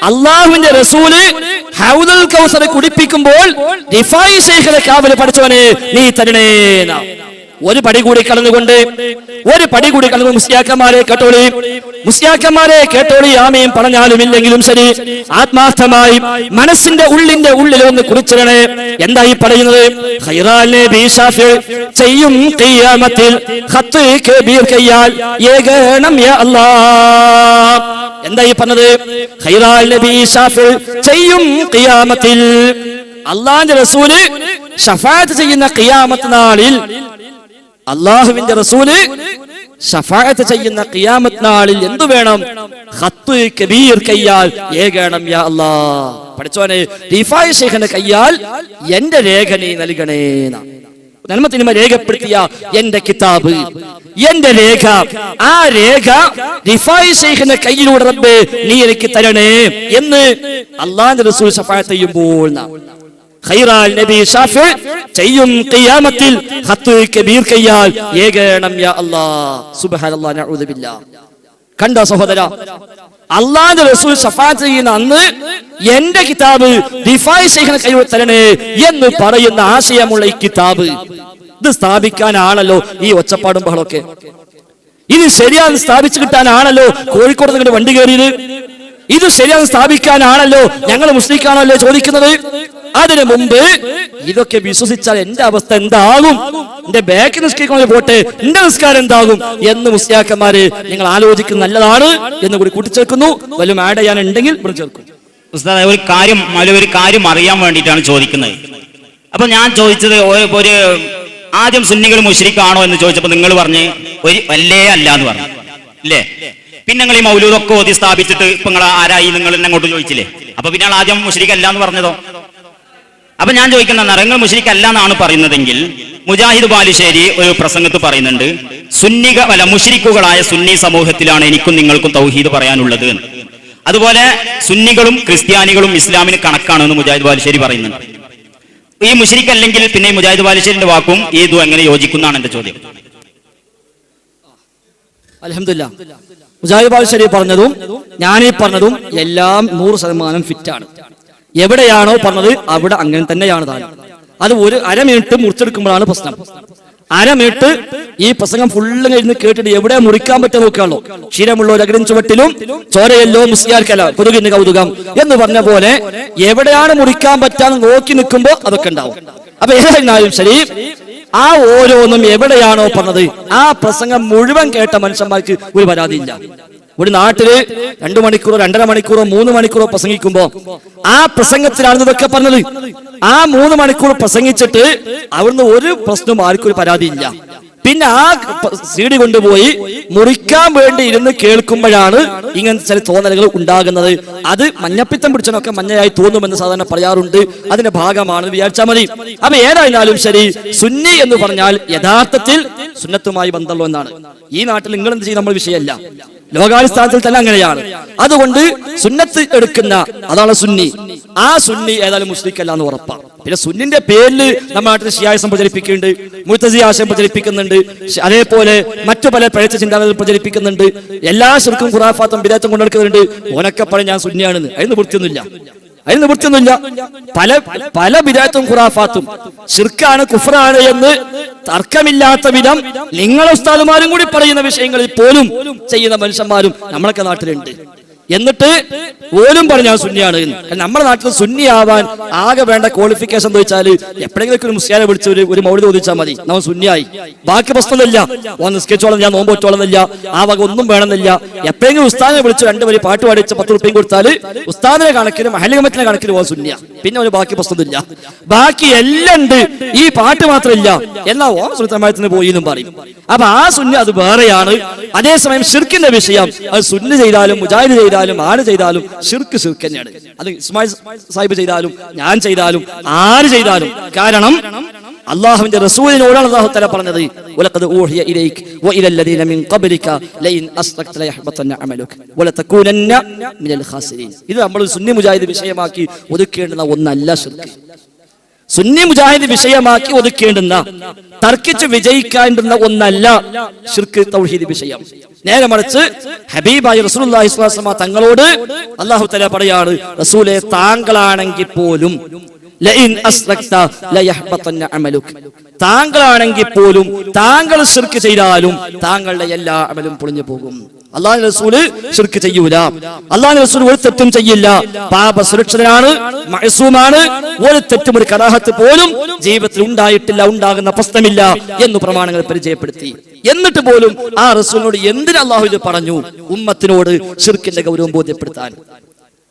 അള്ളാഹുവിന്റെ റസൂല് ഹൗദുൽ കൗസർ കുടിപ്പിക്കുമ്പോൾ റിഫായി ശൈഖിനെ കാവൽ പഠിച്ചവനെ നീ തരണേന്ന. ഒരു പടി കൂടി കടന്നുകൊണ്ട് മുസ്ലിയാക്കന്മാരെ കേട്ടോളി. ആമീൻ പറഞ്ഞാലും ഇല്ലെങ്കിലും ശരി, ആത്മാർത്ഥമായി മനസ്സിന്റെ ഉള്ളിൽ ഒന്ന് കുറിച്ചിടണേ. എന്തായി പറയുന്നത്? ഖൈറാൽ നബി ശാഫി ചെയ്യും ഖിയാമത്തിൽ ഖത്ത് കബീർ കയ്യാൽ ഏകണം യാ അല്ലാഹ്. എന്തായി പറഞ്ഞത്? ഖൈറാൽ നബി ശാഫി ചെയ്യും ഖിയാമത്തിൽ അല്ലാഹുവിന്റെ റസൂല് ശഫാഅത്ത് ചെയ്യുന്ന ഖിയാമത്ത് നാളിൽ, അള്ളാഹുവിന്റെ റസൂല് ശഫാഅത്ത് ചെയ്യുന്ന ഖിയാമത്ത് നാളിൽ എന്തു വേണം? ഖത്ത് കബീർ കയ്യാൽ ഏകണം യാ അല്ലാഹ്. പഠിച്ചോനെ, റിഫായി ശൈഖിന്റെ കയ്യാൽ എന്റെ രേഖ നീ നൽകണേന. നന്മത്തിന്മ രേഖപ്പെടുത്തിയ എന്റെ കിതാബ്, എന്റെ രേഖ, ആ രേഖ റിഫായി ശൈഖിന്റെ കയ്യിലൂടെ റബ്ബേ നീ എനിക്ക് തരണേ എന്ന് അള്ളാഹുവിന്റെ റസൂൽ ശഫാഅത്ത് ചെയ്യുമ്പോൾ ഖൈറാൽ നബി ശാഫി ചെയ്യും ഖിയാമത്തിൽ ഖത്ത് കബീർ കയ്യാൽ ഏകണം യാ അല്ലാഹ്. സുബ്ഹാനല്ലാഹ്, നഊദു ബില്ലാഹ്. കണ്ട സഹോദര, അല്ലാഹുവിന്റെ റസൂൽ ശഫാഅത്ത് ചെയ്യുന്ന അന്ന് എന്റെ കിതാബ് റിഫായി ശൈഖിനെ കയ്യിൽ തരണേ എന്ന് പറയുന്ന ആശയമുള്ള ഈ കിതാബ്, ഇത് സ്ഥാപിക്കാനാണല്ലോ ഈ ഒച്ചപ്പാടും ബഹളമൊക്കെ. ഇത് ശരിയാന്ന് സ്ഥാപിച്ചു കിട്ടാനാണല്ലോ കോഴിക്കോട് നിങ്ങളുടെ വണ്ടി കയറിയത്. ഇത് ശരിയാന്ന് സ്ഥാപിക്കാനാണല്ലോ ഞങ്ങൾ മുസ്ലിക്കാണല്ലോ ചോദിക്കുന്നത്. അതിനു മുമ്പ് ഇതൊക്കെ വിശ്വസിച്ചാൽ എന്റെ അവസ്ഥ എന്താകും, എന്റെ ബാക്ക് നിസ്കരിക്കുന്ന പോട്ടെ, എന്റെ നിസ്കാരം എന്താകും എന്ന് മുസ്ലിയാക്കന്മാര് നിങ്ങൾ ആലോചിക്കുന്ന നല്ലതാണ് എന്ന് കൂടി കൂട്ടിച്ചേർക്കുന്നു. വല്ലതും ആഡ് ചെയ്യാനുണ്ടെങ്കിൽ ഇവിടെ ചേർക്കും. ഒരു കാര്യം അറിയാൻ വേണ്ടിയിട്ടാണ് ചോദിക്കുന്നത്. അപ്പൊ ഞാൻ ചോദിച്ചത് ഒരു ആദ്യം സുന്നികൾ മുശ്രിക്കാണോ എന്ന് ചോദിച്ചപ്പോൾ നിങ്ങൾ പറഞ്ഞ് ഒരു വല്ലേ അല്ല എന്ന് പറഞ്ഞു അല്ലേ? പിന്നെ നിങ്ങൾ ഈ മൗലൂദൊക്കെ ഓതി സ്ഥാപിച്ചിട്ട് ഇപ്പൊ നിങ്ങൾ ആരായി നിങ്ങൾ എന്നെ അങ്ങോട്ട് ചോദിച്ചില്ലേ? അപ്പൊ പിന്നെ ആദ്യം മുശ്രിക്കല്ല എന്ന് പറഞ്ഞതോ? അപ്പൊ ഞാൻ ചോദിക്കുന്ന നിങ്ങൾ മുശ്രിക്കല്ല എന്നാണ് പറയുന്നതെങ്കിൽ മുജാഹിദ് ബാലുശ്ശേരി ഒരു പ്രസംഗത്ത് പറയുന്നുണ്ട്, മുശ്രിക്കുകളായ സുന്നി സമൂഹത്തിലാണ് എനിക്കും നിങ്ങൾക്കും തൗഹീദ് പറയാനുള്ളത്. അതുപോലെ സുന്നികളും ക്രിസ്ത്യാനികളും ഇസ്ലാമിന് കണക്കാണെന്ന് മുജാഹിദ് ബാലുശ്ശേരി പറയുന്നുണ്ട്. ഈ മുശ്രിക്കല്ലെങ്കിൽ പിന്നെ മുജാഹിദ് ബാലുശ്ശേരിന്റെ വാക്കും ഇതും എങ്ങനെ യോജിക്കുന്നതാണ് എന്റെ ചോദ്യം. അൽഹംദുലില്ലാ, മുജാഹിദ് ബാലുശ്ശേരി പറഞ്ഞതും ഞാനീ പറഞ്ഞതും എല്ലാം 100% ഫിറ്റാണ്. എവിടെയാണോ പറഞ്ഞത് അവിടെ അങ്ങനെ തന്നെയാണ് താൻ. അത് ഒരു അരമിനിറ്റ് മുറിച്ചെടുക്കുമ്പോഴാണ് പ്രശ്നം. അരമിനിറ്റ് ഈ പ്രസംഗം ഫുള്ള് കഴിഞ്ഞ് കേട്ടിട്ട് എവിടെ മുറിക്കാൻ പറ്റുക നോക്കാണല്ലോ. ക്ഷീരമുള്ള ഒരു അഗ്രൻ ചുവട്ടിലും ചോരയല്ലോ മുസ്ലിയാർക്കല്ല കൊതുകിന് കൗതുകം എന്ന് പറഞ്ഞ പോലെ എവിടെയാണ് മുറിക്കാൻ പറ്റാന്ന് നോക്കി നിൽക്കുമ്പോ അതൊക്കെ ഉണ്ടാവും. അപ്പൊ ഏതായിരുന്നാലും ശരി, ആ ഓരോന്നും എവിടെയാണോ പറഞ്ഞത് ആ പ്രസംഗം മുഴുവൻ കേട്ട മനുഷ്യന്മാർക്ക് ഒരു പരാതിയില്ല. ഒരു നാട്ടില് 2 മണിക്കൂറോ 2.5 മണിക്കൂറോ 3 മണിക്കൂറോ പ്രസംഗിക്കുമ്പോ ആ പ്രസംഗത്തിലാണ് ഇതൊക്കെ പറഞ്ഞത്. ആ 3 മണിക്കൂർ പ്രസംഗിച്ചിട്ട് അവിടുന്ന് ഒരു പ്രശ്നവും ആർക്കും ഒരു പരാതിയില്ല. പിന്നെ ആ CD കൊണ്ടുപോയി മുറിക്കാൻ വേണ്ടി ഇരുന്ന് കേൾക്കുമ്പോഴാണ് ഇങ്ങനത്തെ ചില തോന്നലുകൾ ഉണ്ടാകുന്നത്. അത് മഞ്ഞപ്പിത്തം പിടിച്ചനൊക്കെ മഞ്ഞയായി തോന്നുമെന്ന് സാധാരണ പറയാറുണ്ട്. അതിന്റെ ഭാഗമാണെന്ന് വിചാരിച്ചാൽ മതി. അപ്പൊ ഏതായാലും ശരി, സുന്നി എന്ന് പറഞ്ഞാൽ യഥാർത്ഥത്തിൽ സുന്നത്തുമായി ബന്ധമുള്ള എന്നാണ്. ഈ നാട്ടിൽ നിങ്ങൾ എന്ത് ചെയ്യും നമ്മൾ വിഷയമല്ല, ലോകാടിസ്ഥാനത്തിൽ തന്നെ അങ്ങനെയാണ്. അതുകൊണ്ട് സുന്നത്ത് എടുക്കുന്ന അതാണ് സുന്നി. ആ സുന്നി ഏതായാലും മുസ്ലിക്കല്ല എന്ന് ഉറപ്പാണ്. പിന്നെ സുന്നിന്റെ പേരിൽ നമ്മുടെ നാട്ടിൽ ഷിയായിസം പ്രചരിപ്പിക്കുന്നുണ്ട്, മുഅ്തസിലി ആശയം പ്രചരിപ്പിക്കുന്നുണ്ട്, അതേപോലെ മറ്റു പല പഴച്ച ചിന്താഗതികൾ പ്രചരിപ്പിക്കുന്നുണ്ട്. എല്ലാ ശിർക്കും ഖുറാഫാത്തും ബിദഅത്തും കൊണ്ടെടുക്കുന്നുണ്ട്. ഓനൊക്കെ പറയും ഞാൻ സുന്നിയാണെന്ന്. അതിന് നിവൃത്തിയൊന്നുമില്ല. പല ബിദഅത്തും ഖുറാഫാത്തും ശിർക്കാണ്, കുഫ്റാണ് എന്ന് തർക്കമില്ലാത്ത വിധം നിങ്ങളെ ഉസ്താദുമാരും കൂടി പറയുന്ന വിഷയങ്ങളിൽ പോലും ചെയ്യുന്ന മനുഷ്യന്മാരും നമ്മളൊക്കെ നാട്ടിലുണ്ട്. എന്നിട്ട് പോലും പറഞ്ഞാൽ സുന്നിയാണ്. നമ്മുടെ നാട്ടിൽ സുന്നി ആവാൻ ആകെ വേണ്ട ക്വാളിഫിക്കേഷൻ എന്ന് വെച്ചാൽ എപ്പോഴെങ്കിലും ഒരു മുസ്ലിയാനെ വിളിച്ച് ഒരു മൗലിദ് ഓദിച്ചാൽ മതി, നമ്മൾ സുന്നിയായി. ബാക്കി പ്രശ്നമില്ല. നിസ്കരിച്ചോളം ഞാൻ നോമ്പ് വെച്ചോളന്നില്ല, ആ വക ഒന്നും വേണമെന്നില്ല. എപ്പോഴെങ്കിലും ഉസ്താദിനെ വിളിച്ച് 2 വരി പാട്ട് പാടിച്ച് 10 റുപ്യയും കൊടുത്താൽ ഉസ്താദിനെ കണക്കിന് മഹല്ല് കമ്മിറ്റിനെ കണക്കിന് പോകാൻ സുന്നിയ. പിന്നെ ഒരു ബാക്കി പ്രശ്നമില്ല. ബാക്കി എല്ലാം ഉണ്ട്, ഈ പാട്ട് മാത്രമില്ല. എന്നാ സുന്നത്തമായത്തിന് പോയി എന്നും പറയും. അപ്പൊ ആ സുന്നി അത് വേറെയാണ്. അതേസമയം ശിർക്കിന്റെ വിഷയം അത് സുന്നി ചെയ്താലും മുജാഹിദ് ചെയ്താലും ആര് ചെയ്താലും ശിർക്ക് ശിർക്ക് തന്നെയാണ്. അത് ഇസ്മായിൽ സാഹിബ് ചെയ്താലും ഞാൻ ചെയ്താലും ആര് ചെയ്താലും. കാരണം അല്ലാഹുവിന്റെ റസൂലിനോടാണ് അല്ലാഹു തആല പറഞ്ഞത്, വലഖദ് ഊഹിയ ഇലൈക വഇലൽ ലദീന മിൻ ഖബ്ലിക ലൈൻ അസ്റക്ത ലയഹ്ബതന്ന അമലുക വലതകൂനന്ന മിനൽ ഖാസിരീൻ. ഇത് നമ്മൾ സുന്നി മുജാഹിദ് വിഷയമാക്കി ഒതുക്കേണ്ടുന്ന ഒന്നല്ല ശിർക്ക്. സുന്നി മുജാഹിദ് വിഷയമാക്കി ഒതുക്കേണ്ടുന്ന, തർക്കിച്ച് വിജയിക്കേണ്ടുന്ന ഒന്നല്ല ശിർക്ക് തൗഹീദ് വിഷയം. നേരെ മറിച്ച് ഹബീബായ റസൂലുള്ളാഹി സ്വല്ലല്ലാഹു അലൈഹി വസല്ലം തങ്ങളോട് അല്ലാഹു തആല പറയാണ്, റസൂലേ താങ്കളാണെങ്കിൽ പോലും ലഇൻ അസ്റക്ത ലയഹ്ബതന്ന അമലുക, താങ്കളാണെങ്കിൽ പോലും താങ്കൾ ശിർക്ക് ചെയ്താലും താങ്കളുടെ എല്ലാ അമലും പൊളിഞ്ഞു പോകും. അല്ലാഹുവിന്റെ റസൂൽ ശിർക്ക് ചെയ്യൂല. അല്ലാഹുവിന്റെ റസൂൽ ഒരു തെറ്റും ചെയ്യില്ല. പാപ സുരക്ഷിതനാണ്, മഅസൂമാണ്. ഒരു തെറ്റും ഒരു കറാഹത്ത് പോലും ജീവിതത്തിൽ ഉണ്ടായിട്ടില്ല, ഉണ്ടാകുന്ന പ്രശ്നമില്ല എന്ന് പ്രമാണങ്ങൾ പരിചയപ്പെടുത്തി. എന്നിട്ട് പോലും ആ റസൂലിനോട് എന്തിന് അല്ലാഹു ഇത് പറഞ്ഞു? ഉമ്മത്തിനോട് ശിർക്കിന്റെ ഗൗരവം ബോധ്യപ്പെടുത്താൻ.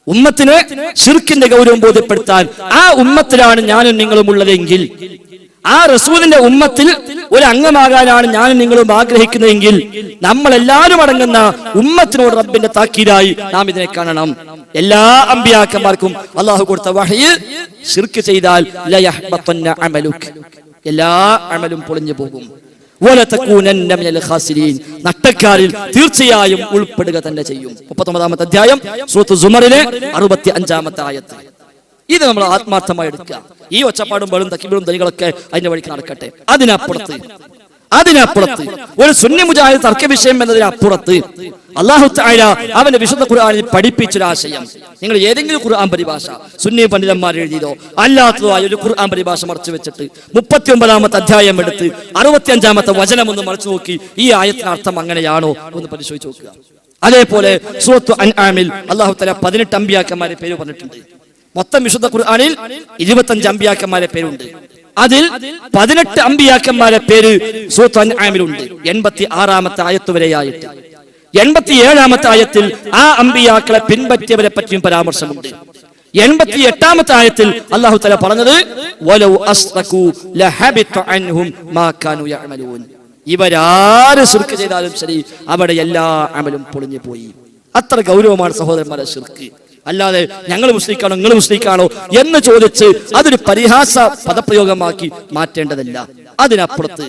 ഉമ്മത്തിന് ശിർക്കിന്റെ ഗൗരവം ബോധ്യപ്പെടുത്താൻ. ആ ഉമ്മത്തിലാണ് ഞാനും നിങ്ങളും ഉള്ളതെങ്കിൽ, ആ റസൂലിന്റെ ഉമ്മത്തിൽ ഒരു അംഗമാകാനാണ് ഞാനും നിങ്ങളും ആഗ്രഹിക്കുന്നതെങ്കിൽ, നമ്മളെല്ലാവരും അടങ്ങുന്ന ഉമ്മത്തിനോട് റബ്ബിന്റെ താക്കീതായി നാം ഇതിനെ കാണണം. എല്ലാ അമ്പിയാക്കന്മാർക്കും അള്ളാഹു കൊടുത്ത വഹ്യ്, ശിർക്ക് ചെയ്താൽ ലയഹ്ബതന്ന അമലുക, എല്ലാ അമലും പൊളിഞ്ഞു പോകും. വലതകൂനന്ന മിനൽ ഖാസിരീൻ, നഷ്ടക്കാരിൽ തീർച്ചയായും ഉൾപ്പെടുക തന്നെ ചെയ്യും. 39-ാമത്തെ അധ്യായം സൂറത്ത് സുമറിലെ 65-ാമത്തെ ആയത്ത്. ഇത് നമ്മൾ ആത്മാർത്ഥമായി എടുക്കുക. ഈ ഒച്ചപ്പാടും ബഹളും തക്ബീറും ധനികളൊക്കെ അതിന്റെ വഴിക്ക് നടക്കട്ടെ. അതിനപ്പുറത്ത് ഒരു സുന്നി മുജാഹിദ് തർക്ക വിഷയം എന്നതിനപ്പുറത്ത് അല്ലാഹു തആല അവന്റെ വിശുദ്ധ ഖുർആനിൽ പഠിപ്പിച്ചൊരാശയം, നിങ്ങൾ ഏതെങ്കിലും ഖുർആൻ പരിഭാഷ സുന്നി പണ്ഡിതന്മാർ എഴുതിയതോ അല്ലാത്തതായ ഒരു ഖുർആൻ പരിഭാഷ മറച്ചു വെച്ചിട്ട് 39-ാമത്തെ അധ്യായം എടുത്ത് 65-ാമത്തെ വചനം ഒന്ന് മറച്ചു നോക്കി, ഈ ആയത്തിന് അർത്ഥം അങ്ങനെയാണോ ഒന്ന് പരിശോധിച്ച് നോക്കുക. അതേപോലെ സൂറത്ത് അൻആമിൽ അല്ലാഹു തആല 18 അമ്പിയാക്കന്മാരെ പേര് പറഞ്ഞിട്ടുണ്ട്. മൊത്തം വിശുദ്ധ ഖുർആനിൽ 25 അമ്പിയാക്കന്മാരെ പേരുണ്ട്. അതിൽ 18 അമ്പിയാക്കന്മാരെ പേര് സൂറത്ത് അൻആമിലുണ്ട്. 86-ാമത്തെ ആയത്ത് വരെയായിട്ട്. 87-ാമത്തെ ആയത്തിൽ ആ അമ്പിയാക്കളെ പിൻപറ്റിയവരെ പറ്റിയും പരാമർശമുണ്ട്. 88-ാമത്തെ ആയത്തിൽ അല്ലാഹു തആല പറഞ്ഞത്, വലൗ അസ്റകൂ ലഹബിത അൻഹും മാ കാനൂ യഅമലൂൻ, ഇവരാര് ശിർക്ക് ചെയ്താലും ശരി അവരുടെ എല്ലാ അമലും പൊളിഞ്ഞു പോയി. അത്ര ഗൗരവമാണ് സഹോദരന്മാരെ ശിർക്ക്. അല്ലാതെ ഞങ്ങൾ മുസ്ലിക്കാണോ നിങ്ങൾ മുസ്ലിക്കാണോ എന്ന് ചോദിച്ച് അതൊരു പരിഹാസ പദപ്രയോഗമാക്കി മാറ്റേണ്ടതല്ല. അതിനപ്പുറത്ത്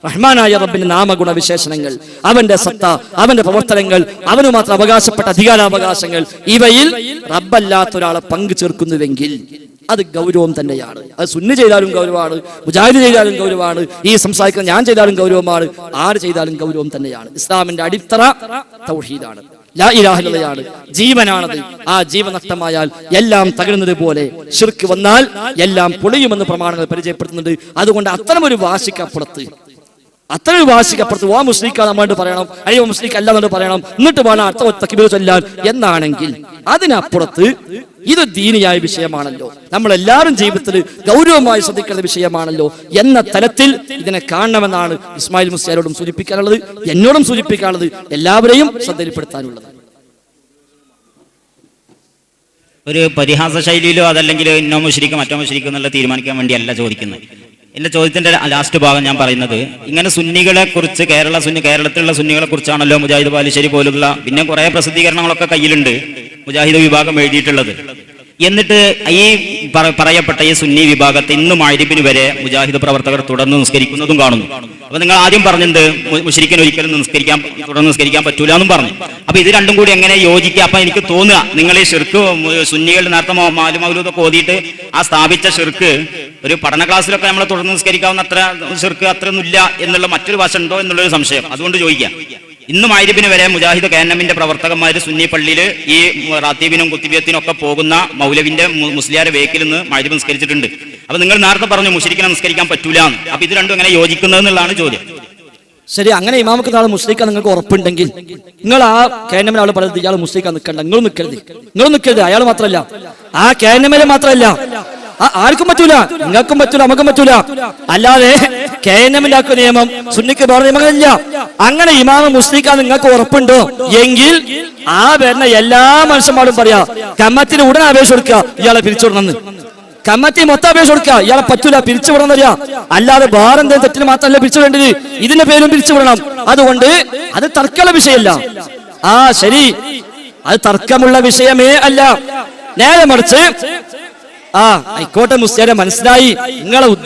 റഹ്മാനായ റബ്ബിന്റെ നാമഗുണ വിശേഷണങ്ങൾ, അവന്റെ സത്ത, അവന്റെ പ്രവർത്തനങ്ങൾ, അവന് മാത്രം അവകാശപ്പെട്ട അധികാരാവകാശങ്ങൾ, ഇവയിൽ റബ്ബല്ലാത്ത ഒരാളെ പങ്കു ചേർക്കുന്നുവെങ്കിൽ അത് ഗൗരവം തന്നെയാണ്. അത് സുന്നി ചെയ്താലും ഗൗരവമാണ്, മുജാഹിദ് ചെയ്താലും ഗൗരവമാണ്, ഈ സംസാരിക്കുന്ന ഞാൻ ചെയ്താലും ഗൗരവമാണ്, ആര് ചെയ്താലും ഗൗരവം തന്നെയാണ്. ഇസ്ലാമിന്റെ അടിത്തറ തൗഹീദാണ്, ലാ ഇലാഹ ഇല്ലല്ലാഹ്, ജീവനാണത്. ആ ജീവൻ നഷ്ടമായാൽ എല്ലാം തകരുന്നത് പോലെ ശിർക്ക് വന്നാൽ എല്ലാം പൊളിയുമെന്ന് പ്രമാണങ്ങൾ പരിചയപ്പെടുത്തുന്നുണ്ട്. അതുകൊണ്ട് അത്തരമൊരു വാശിക്കപ്പുറത്ത് ഓ മുസ്ലിക്കാ നമ്മോട് പറയണം, അയ്യോ മുസ്ലിക്ക് അല്ല എന്ന് പറയണം, എന്നിട്ട് വേണം അടുത്ത തക്ബീർ ചൊല്ലാൻ എന്നാണെങ്കിൽ അതിനപ്പുറത്ത് ഇത് ദീനിയായ വിഷയമാണല്ലോ, നമ്മളെല്ലാവരും ജീവിതത്തിൽ ഗൗരവമായി ശ്രദ്ധിക്കേണ്ട വിഷയമാണല്ലോ എന്ന തലത്തിൽ ഇതിനെ കാണണമെന്നാണ് ഇസ്മായിൽ മുസ്ലിയാരോടും സൂചിപ്പിക്കാനുള്ളത്, എന്നോടും സൂചിപ്പിക്കാനുള്ളത്, എല്ലാവരെയും ശ്രദ്ധയിൽപ്പെടുത്താനുള്ളത്. ഒരു പരിഹാസ ശൈലിയിലോ അതല്ലെങ്കിൽ ഇന്നോ മുശ്രിക്ക് മറ്റോ മുശ്രിക്ക് എന്നുള്ള തീരുമാനിക്കാൻ വേണ്ടിയല്ല ചോദിക്കുന്നത്. എന്റെ ചോദ്യത്തിന്റെ ലാസ്റ്റ് ഭാഗം ഞാൻ പറയുന്നത്, ഇങ്ങനെ സുന്നികളെ കുറിച്ച് കേരളത്തിലുള്ള സുന്നികളെ കുറിച്ചാണല്ലോ മുജാഹിദ് ബാലുശ്ശേരി പോലുള്ള പിന്നെ കുറെ പ്രസിദ്ധീകരണങ്ങളൊക്കെ കയ്യിലുണ്ട് മുജാഹിദ് വിഭാഗം എഴുതിയിട്ടുള്ളത്. എന്നിട്ട് ഈ പറയപ്പെട്ട ഈ സുന്നി വിഭാഗത്തെ ഇന്ന് മഗ്‌രിബിന് വരെ മുജാഹിദ് പ്രവർത്തകർ തുടർന്ന് നിസ്കരിക്കുന്നതും കാണുന്നു. അപ്പൊ നിങ്ങൾ ആദ്യം പറഞ്ഞത് മുശ്രിക്കിന് ഒരിക്കലും തുടർന്ന് നിസ്കരിക്കാൻ പറ്റൂല എന്നും പറഞ്ഞു. അപ്പൊ ഇത് രണ്ടും കൂടി എങ്ങനെ യോജിക്കുക? അപ്പൊ എനിക്ക് തോന്നുക നിങ്ങൾ ഈ ഷിർക്ക് സുന്നികളുടെ നേരത്തെ മൗലൂദൊക്കെ ഓതിയിട്ട് ആ സ്ഥാപിച്ച ഷിർക്ക് ഒരു പഠന ക്ലാസ്സിലൊക്കെ നമ്മൾ തുടർന്ന് നിസ്കരിക്കാവുന്ന അത്ര ഷിർക്ക് അത്രയൊന്നുമില്ല എന്നുള്ള മറ്റൊരു വശം ഉണ്ടോ എന്നുള്ളൊരു സംശയം, അതുകൊണ്ട് ചോദിക്കാം. ഇന്ന് മഗ്‌രിബിന് വരെ മുജാഹിദ് കേന്നമിന്റെ പ്രവർത്തകന്മാര് സുന്നി പള്ളിയിൽ ഈ റാത്തീബിനും കുത്തിബിയത്തിനും ഒക്കെ പോകുന്ന മൗലവിന്റെ മുസ്ലിയാരെ വേക്കിൽ നിന്ന് മഗ്‌രിബ് നിസ്കരിച്ചിട്ടുണ്ട്. അപ്പൊ നിങ്ങൾ നേരത്തെ പറഞ്ഞു മുശ്രിക്കിനെ നിസ്കരിക്കാൻ പറ്റൂല എന്ന്. അപ്പൊ ഇത് രണ്ടും എങ്ങനെ യോജിക്കുന്നതെന്നുള്ളതാണ് ചോദ്യം. ശരി, അങ്ങനെ ഇമാമക്ക് നാളെ മുസ്ലിക്കാൻ നിങ്ങൾക്ക് ഉറപ്പുണ്ടെങ്കിൽ നിങ്ങൾ ആ കേന്നമിന് ആൾ പറയുന്നത് ഇയാൾ മുസ്ലിക്കാൻ നിൽക്കണ്ട, നിങ്ങൾ നിൽക്കരുത്. അയാൾ മാത്രമല്ല, ആ കേന്നമിനെ മാത്രമല്ല, ആർക്കും പറ്റൂല, നിങ്ങൾക്കും പറ്റൂല, നമുക്കും പറ്റൂല. അല്ലാതെ KNM നിയമം സുന്നിക്ക് വേറെ നിയമങ്ങളില്ല. അങ്ങനെ ഇമാമ മുസ്ലിക്കാൻ നിങ്ങൾക്ക് ഉറപ്പുണ്ടോ എങ്കിൽ ആ വരുന്ന എല്ലാ മനുഷ്യന്മാരും പറയാ കമ്മിറ്റിന് ഉടനെ അപേക്ഷ കൊടുക്കുക ഇയാളെ പിരിച്ചുവിടണമെന്ന്. കമ്മിറ്റി മൊത്തം അപേക്ഷ കൊടുക്കുക ഇയാളെ പറ്റൂല പിരിച്ചുവിടണം തരിക. അല്ലാതെ വേറെ എന്തെങ്കിലും തെറ്റിന് മാത്രമല്ല പിരിച്ചുവിടേണ്ടത്, ഇതിന്റെ പേരും പിരിച്ചുവിടണം. അതുകൊണ്ട് അത് തർക്കമുള്ള വിഷയമല്ല. ശരി, അത് തർക്കമുള്ള വിഷയമേ അല്ല. നേരെ മറിച്ച് ആയിക്കോട്ടെ മുസ്ലിയാരെ, മനസ്സിലായി,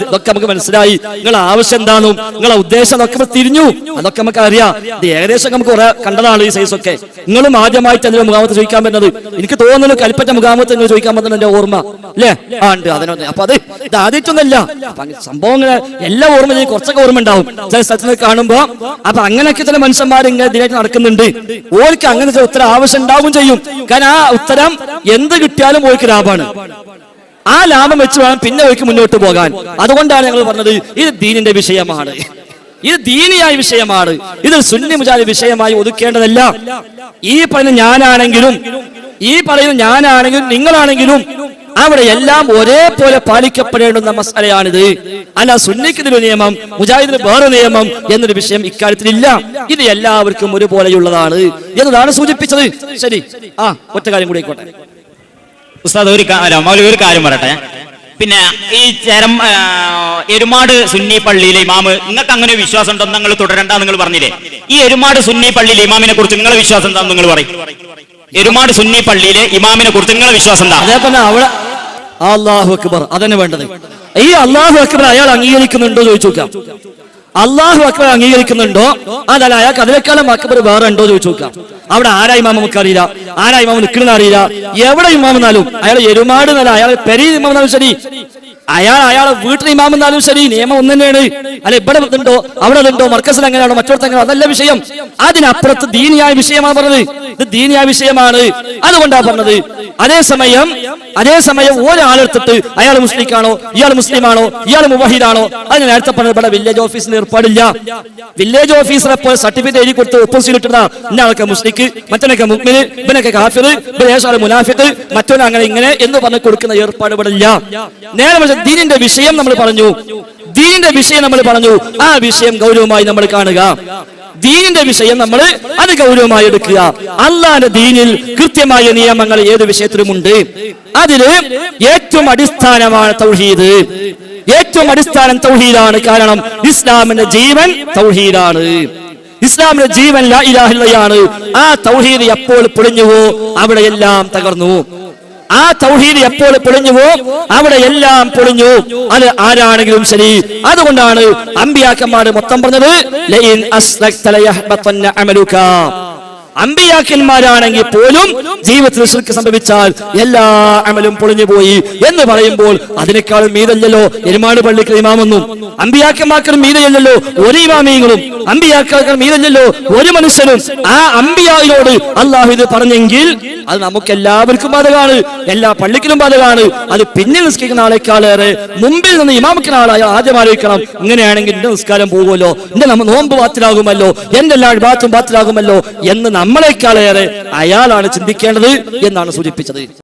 ഇതൊക്കെ നമുക്ക് മനസ്സിലായി, നിങ്ങളെ ആവശ്യം എന്താണെന്നും നിങ്ങളെ ഉദ്ദേശം ഒക്കെ തിരിഞ്ഞു, അതൊക്കെ നമുക്ക് അറിയാം. ഇത് ഏകദേശം നമുക്ക് കുറെ കണ്ടതാണ് ഈ സൈസ് ഒക്കെ. നിങ്ങളും ആദ്യമായിട്ട് അതിന്റെ മുഖാമത്ത് ചോദിക്കാൻ പറ്റുന്നത് എനിക്ക് തോന്നുന്നു കൽപ്പറ്റ മുഖാമത്ത് നിങ്ങൾ ചോദിക്കാൻ പറ്റുന്ന എന്റെ ഓർമ്മ അല്ലേ? ഉണ്ട് അതിനൊന്നും. അപ്പൊ ഇത് ആദ്യമായിട്ടൊന്നല്ല, സംഭവങ്ങൾ എല്ലാ ഓർമ്മ കുറച്ചൊക്കെ ഓർമ്മ ഉണ്ടാവും ചില സ്ഥലത്ത് കാണുമ്പോ. അപ്പൊ അങ്ങനെയൊക്കെ ചില മനുഷ്യന്മാർ ഇങ്ങനെ ഇതിനായിട്ട് നടക്കുന്നുണ്ട്. ഓർക്ക് അങ്ങനെ ഉത്തരം ആവശ്യം ഉണ്ടാവും ചെയ്യും. കാരണം ആ ഉത്തരം എന്ത് കിട്ടിയാലും ഓർക്ക് ലാഭമാണ്. ആ ലാഭം വെച്ച് വേണം പിന്നെ അവർക്ക് മുന്നോട്ട് പോകാൻ. അതുകൊണ്ടാണ് ഞങ്ങൾ പറഞ്ഞത് ഇത് ദീനിന്റെ വിഷയമാണ്, ഇത് ദീനിയായ വിഷയമാണ്, ഇത് സുന്നി മുജാഹിദ് വിഷയമായി ഒതുക്കേണ്ടതല്ല. ഈ പറയുന്ന ഞാനാണെങ്കിലും നിങ്ങളാണെങ്കിലും അവിടെ എല്ലാം ഒരേപോലെ പാലിക്കപ്പെടേണ്ടുന്ന മസലയാണിത്. അല്ല സുന്നിക്ക് ഇതിന് നിയമം മുജാഹിദിന് വേറെ നിയമം എന്നൊരു വിഷയം ഇക്കാര്യത്തിലില്ല. ഇത് എല്ലാവർക്കും ഒരുപോലെയുള്ളതാണ് എന്നതാണ് സൂചിപ്പിച്ചത്. ശരി, ഒറ്റ കാര്യം കൂടി ആയിക്കോട്ടെ ഉസ്താദ്. ഒരു കാര്യം പറയട്ടെ. പിന്നെ ഈ എരുമാട് സുന്നി പള്ളിയിലെ ഇമാമ്, നിങ്ങൾക്ക് അങ്ങനെ വിശ്വാസം ഉണ്ടെന്ന് നിങ്ങൾ തുടരണ്ട നിങ്ങൾ പറഞ്ഞില്ലേ? ഈ എരുമാട് സുന്നി പള്ളിയിലെ ഇമാമിനെ കുറിച്ച് നിങ്ങളെ വിശ്വാസം എന്താണെന്ന് നിങ്ങൾ പറയും. എരുമാട് സുന്നി പള്ളിയിലെ ഇമാമിനെ കുറിച്ച് നിങ്ങളെ വിശ്വാസം എന്താ? അതേപോലെ അവിടെ അല്ലാഹു അക്ബർ അതന്നെ വേണ്ടത്. ഈ അല്ലാഹു അക്ബർ അയാൾ അംഗീകരിക്കുന്നുണ്ടോ ചോദിച്ചു നോക്കാം. അല്ലാഹു അക്ബർ അംഗീകരിക്കുന്നുണ്ടോ, അതല്ല അയാൾക്ക് അതിനേക്കാളും അക്ബർ വേറെ ഉണ്ടോ ചോദിച്ചു നോക്കാം. അവിടെ ആരാ ഇമാം നമുക്ക് അറിയില്ല, ആരാ ഇമാം നിൽക്കുന്ന അറിയില്ല. എവിടെ ഇമാം എന്നാലും അയാൾ എരുമാട് എന്നല്ല, അയാൾ പെരീ ഇമാം എന്നാലും ശരി, അയാളെ വീട്ടിൽ ഇമാം എന്നാലും ശരി, നിയമം ഒന്ന് തന്നെയാണ്. അല്ല ഇവിടെ ഉണ്ടോ അവിടെ ഉണ്ടോ മർക്കസിൽ എങ്ങനെയാണോ മറ്റോടത്ത് എങ്ങനെയാണോ അതല്ല വിഷയം. അതിനപ്പുറത്ത് ദീനിയായ വിഷയമാണ് പറഞ്ഞത്. ഇത് ദീനിയായ വിഷയമാണ്, അതുകൊണ്ടാണ് പറഞ്ഞത്. അതേസമയം ഒരാളെടുത്തിട്ട് അയാൾ മുസ്ലിക്കാണോ, ഇയാൾ മുസ്ലിമാണോ, ഇയാൾ മുവഹിദാണോ, അതിന് നേരത്തെ പറഞ്ഞത് ഇവിടെ വില്ലേജ് ഓഫീസിന് ഏർപ്പാടില്ല. വില്ലേജ് ഓഫീസറെ പോലെ സർട്ടിഫിക്കറ്റ് എഴുതി കൊടുത്ത് ഒപ്പോസിറ്റ് ഇന്നയാളൊക്കെ മുസ്ലിക്ക്, മറ്റൊക്കെ മുഅ്മിന്, ഇവനൊക്കെ കാഫിർ, ഇവൻ മുനാഫിഖ്, മറ്റൊന്ന് അങ്ങനെ ഇങ്ങനെ എന്ന് പറഞ്ഞ് കൊടുക്കുന്ന ഏർപ്പാട് ഇവിടെ ഇല്ല. നേരെ ദീനിന്റെ വിഷയം നമ്മൾ പറഞ്ഞു, ആ വിഷയം ഗൗരവമായി നമ്മൾ കാണുക. ദീനിന്റെ വിഷയം നമ്മൾ അത് ഗൗരവമായി എടുക്കുക. അള്ളാന്റെ ദീനിൽ കൃത്യമായ നിയമങ്ങൾ ഏത് വിഷയത്തിലുമുണ്ട്. അതില് ഏറ്റവും അടിസ്ഥാനമാണ് തൗഹീദ്. ഏറ്റവും അടിസ്ഥാനം തൗഹീദാണ്. കാരണം ഇസ്ലാമിന്റെ ജീവൻ തൗഹീദാണ്. ഇസ്ലാമിന്റെ ജീവൻ ലാ ഇലാഹ ഇല്ലല്ലാഹ്. ആ തൗഹീദ് എപ്പോൾ പൊളിഞ്ഞുവോ അവിടെയെല്ലാം തകർന്നു. ആ തൗഹീദ് എപ്പോൾ പൊളിഞ്ഞുവോ അവിടെ എല്ലാം പൊളിഞ്ഞു. അത് ആരാണെങ്കിലും ശരി. അതുകൊണ്ടാണ് അമ്പിയാക്കന്മാർ മൊത്തം പറഞ്ഞത് ലഇൻ അസ്ലക്ത ലയഹ്ബതന്ന അമലുക. അമ്പിയാക്കന്മാരാണെങ്കിൽ പോലും ജീവിതത്തിൽ ശിർക്ക് സംഭവിച്ചാൽ എല്ലാ അമലും പൊളിഞ്ഞു പോയി എന്ന് പറയുമ്പോൾ അതിനേക്കാളും മീതല്ലല്ലോ എരുമാട് പള്ളിക്ക് ഇമാമൊന്നും. അമ്പിയാക്കന്മാർക്കും മീതയല്ലല്ലോ ഒരു ഇമാമിയങ്ങളും, അമ്പിയാക്കൾ മീതല്ലല്ലോ ഒരു മനുഷ്യനും. ആ അമ്പിയായിനോട് അള്ളാഹു ഇത് പറഞ്ഞെങ്കിൽ അത് നമുക്ക് എല്ലാവർക്കും ബാധകമാണ്, എല്ലാ പള്ളിക്കിലും ബാധകമാണ്. അത് പിന്നിൽ നിസ്കരിക്കുന്ന ആളെക്കാളേറെ മുമ്പിൽ നിന്ന് ഇമാമിക്കുന്ന ആളായ ആദ്യം ആലോചിക്കണം. ഇങ്ങനെയാണെങ്കിൽ എന്റെ നിസ്കാരം പോകുമല്ലോ, എന്റെ നോമ്പ് ബാത്തിലാകുമല്ലോ, എന്റെ എല്ലാ ബാത്തും ബാത്തിലാകുമല്ലോ എന്ന് നമ്മളെക്കാളേറെ അയാളാണ് ചിന്തിക്കേണ്ടത് എന്നാണ് സൂചിപ്പിച്ചത്.